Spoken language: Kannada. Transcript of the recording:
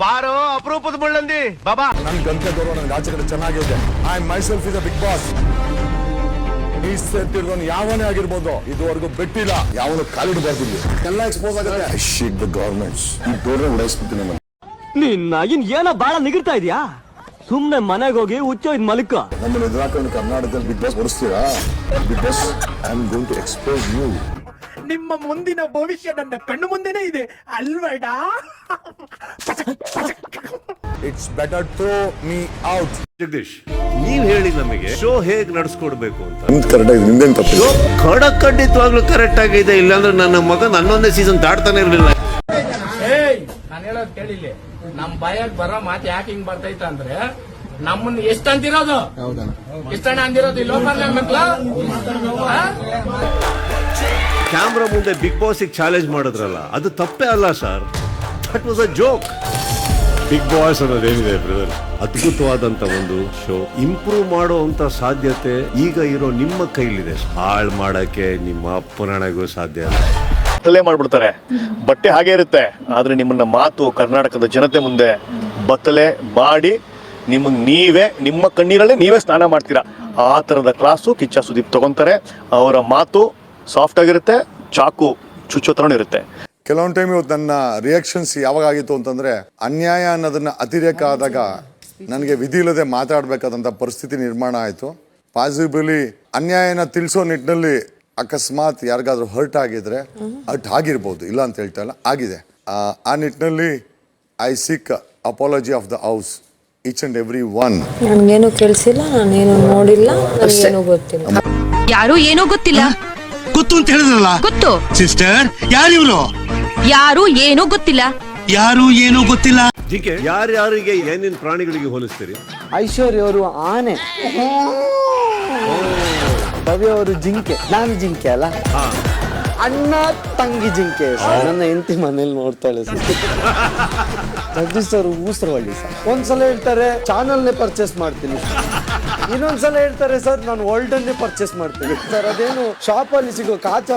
ಬಾರೋ ಅಪರೂಪದ ಮುಳ್ಳಂದಿ ಬಾಬಾ. ನನ್ ಗಂಟೆ ಗೌರವ ನನ್ಗೆ ಆಚೆ ಕಡೆ ಚೆನ್ನಾಗಿದೆ. I myself is a big boss. ಈ ಸೇರ್ತಿರೋನು ಯಾವನೇ ಆಗಿರ್ಬೋದು, ಇದುವರೆಗೂ ಬೆಟ್ಟಿಲ್ಲ, ಯಾವನು ಕಾಲಿಡಬಾರ್ದು. ಎಲ್ಲ ಎಕ್ಸ್ಪೋಸ್ ಆಗುತ್ತೆ. I shake the governments. ಈ ಡೋರ್ನ ಉಡಾಯಿಸ್ಬಿಡ್ತೀನಿ ನಾನು. ನಿನ್ನ ಏನ ಬಾಳ ನಿಗಿರ್ತಾ ಇದೆಯಾ? ಸುಮ್ನೆ ಮನೆಗೆ ಹೋಗಿ ಹುಚ್ಚೋಯ್ದು ಮಲ್ಕ. ನಮ್ಮನ್ನ ಎದುರಾಕೊಂಡು ಕರ್ನಾಟಕದಲ್ಲಿ ಬಿಗ್ ಬಾಸ್ ಬಡಿಸ್ತೀರಾ? Big Boss I am going to expose you. ನಿಮ್ಮ ಮುಂದಿನ ಭವಿಷ್ಯ ನನ್ನ ಕಣ್ಣು ಮುಂದೆನೇ ಇದೆ ಅಲ್ವಡ. It's better to me out. Jagadish, ನೀವ್ ಹೇಳಿ ನಮಗೆ ಶೋ ಹೇಗ್ ನಡೆಸ್ಕೊಡ್ಬೇಕು ಅಂತ. ನಿಮ್ದು ಕರೆಕ್ಟ್ ಆಗಿದೆ, ನಿಮ್ದೇನ್ ತಪ್ಪು? ಶೋ ಖಂಡಿತವಾಗ್ಲೂ ಕರೆಕ್ಟ್ ಆಗಿದೆ. ಇಲ್ಲಾಂದ್ರೆ ನನ್ನ ಮಗ ನನ್ನೊಂದೇ ಸೀಸನ್ ದಾಟ್ತಾನೆ ಇರ್ಲಿಲ್ಲ. ನಾನು ಹೇಳೋದು ಕೇಳಿಲ್ಲ, ನಮ್ ಬಾಯಾಗ ಬರೋ ಮಾತು ಯಾಕೆ ಹಿಂಗ್ ಬರ್ತೈತ ಅಂದ್ರೆ ನಮ್ಮನ್ನ ಎಷ್ಟ್ ಅಂತಿರೋದು, ಎಷ್ಟಣ್ಣ ಅಂದಿರೋದು ಈ ಲೋಕಲ್ ಮಕ್ಳ. ಕ್ಯಾಮ್ರಾ ಮುಂದೆ ಬಿಗ್ ಬಾಸ್ ಚಾಲೆಂಜ್ ಮಾಡಿದ್ರಲ್ಲ, ಅದು ತಪ್ಪೇ ಅಲ್ಲ sir. That was a joke. Big Boss ಅನ್ನೋದೇನಿದೆ ಬ್ರದರ್, ಅದ್ಭುತವಾದಂತ ಒಂದು ಶೋ. ಇಂಪ್ರೂವ್ ಮಾಡುವಂತ ಸಾಧ್ಯತೆ ಈಗ ಇರೋ ನಿಮ್ಮ ಕೈಲಿದೆ. ಹಾಳು ಮಾಡಕ್ಕೆ ನಿಮ್ಮ ಅಪ್ಪನಣೆಗೂ ಸಾಧ್ಯ ಇಲ್ಲ. ಬತ್ತಲೆ ಮಾಡ್ಬಿಡ್ತಾರೆ. ಬಟ್ಟೆ ಹಾಗೆ ಇರುತ್ತೆ, ಆದ್ರೆ ನಿಮ್ಮನ್ನ ಮಾತು ಕರ್ನಾಟಕದ ಜನತೆ ಮುಂದೆ ಬತ್ತಲೆ ಮಾಡಿ ನಿಮ್ಮ ಕಣ್ಣೀರಲ್ಲೇ ನೀವೇ ಸ್ನಾನ ಮಾಡ್ತೀರಾ. ಆ ತರದ ಕ್ಲಾಸು ಕಿಚ್ಚ ಸುದೀಪ್ ತಗೊಂತಾರೆ. ಅವರ ಮಾತು ಸಾಫ್ಟ್ ಆಗಿರುತ್ತೆ, ಚಾಕು ಚುಚ್ಚೋ ಥರನೂ ಇರುತ್ತೆ. ಕೆಲವೊಂದು ಟೈಮ್ ಇವತ್ತು ನನ್ನ ರಿಯಾಕ್ಷನ್ಸ್ ಯಾವಾಗ ಆಗಿತ್ತು ಅಂತಂದ್ರೆ, ಅನ್ಯಾಯ ಅನ್ನೋದನ್ನ ಅತಿರೇಕ ಆದಾಗ ನನಗೆ ವಿಧಿ ಇಲ್ಲದೆ ಮಾತಾಡಬೇಕಾದಂಥ ಪರಿಸ್ಥಿತಿ ನಿರ್ಮಾಣ ಆಯಿತು. ಪಾಸಿಬಲಿ ಅನ್ಯಾಯನ ತಿಳಿಸೋ ನಿಟ್ಟಿನಲ್ಲಿ ಅಕಸ್ಮಾತ್ ಯಾರಿಗಾದ್ರೂ ಹರ್ಟ್ ಆಗಿದ್ರೆ, ಹರ್ಟ್ ಆಗಿರ್ಬೋದು, ಇಲ್ಲ ಅಂತ ಹೇಳ್ತಾ ಇಲ್ಲ, ಆಗಿದೆ. ಆ ನಿಟ್ಟಿನಲ್ಲಿ I seek apology of the house, each and every one. ನನಗೇನು ಕೇಳಿಸಿಲ್ಲ, ನಾನೇನು ನೋಡಿಲ್ಲ, ನನಗೇನು ಗೊತ್ತಿಲ್ಲ. ಯಾರು ಏನೋ ಗೊತ್ತಿಲ್ಲ. ಗೊತ್ತು ಅಂತ ಹೇಳಿದ್ರಲ್ಲ, ಗೊತ್ತು ಸಿಸ್ಟರ್. ಯಾರು ಇವ್ರು? ಯಾರು ಏನೋ ಗೊತ್ತಿಲ್ಲ. ಯಾರು ಏನೋ ಗೊತ್ತಿಲ್ಲ. ಜಿಕೆ, ಯಾರ್ಯಾರಿಗೆ ಏನೇನ್ ಪ್ರಾಣಿಗಳಿಗೆ ಹೋಲಿಸ್ತೀರಿ? ಐಶ್ವರ್ಯ ಅವರು ಆನೆ, ಭವ್ಯ ಅವರು ಜಿಂಕೆ, ನಾನು ಜಿಂಕೆ ಅಲ್ಲ, ಅಣ್ಣ ತಂಗಿ ಜಿಂಕೆ. ನನ್ನ ಹೆಂಡತಿ ಮನೇಲಿ ನೋಡ್ತಾಳೆ ಸರ್. ಜಗದೀಶ್ ಅವರು ಊಸರವಳ್ಳಿ ಸರ್. ಒಂದ್ಸಲ ಹೇಳ್ತಾರೆ ಚಾನಲ್ನೇ ಪರ್ಚೇಸ್ ಮಾಡ್ತೀನಿ, ಇನ್ನೊಂದ್ಸಲ ಹೇಳ್ತಾರೆ ಸರ್ ನಾನು ಓಲ್ಡನ್ನೇ ಪರ್ಚೇಸ್ ಮಾಡ್ತೀನಿ ಸರ್. ಅದೇನು ಶಾಪಲ್ಲಿ ಸಿಗೋ ಕಾಚ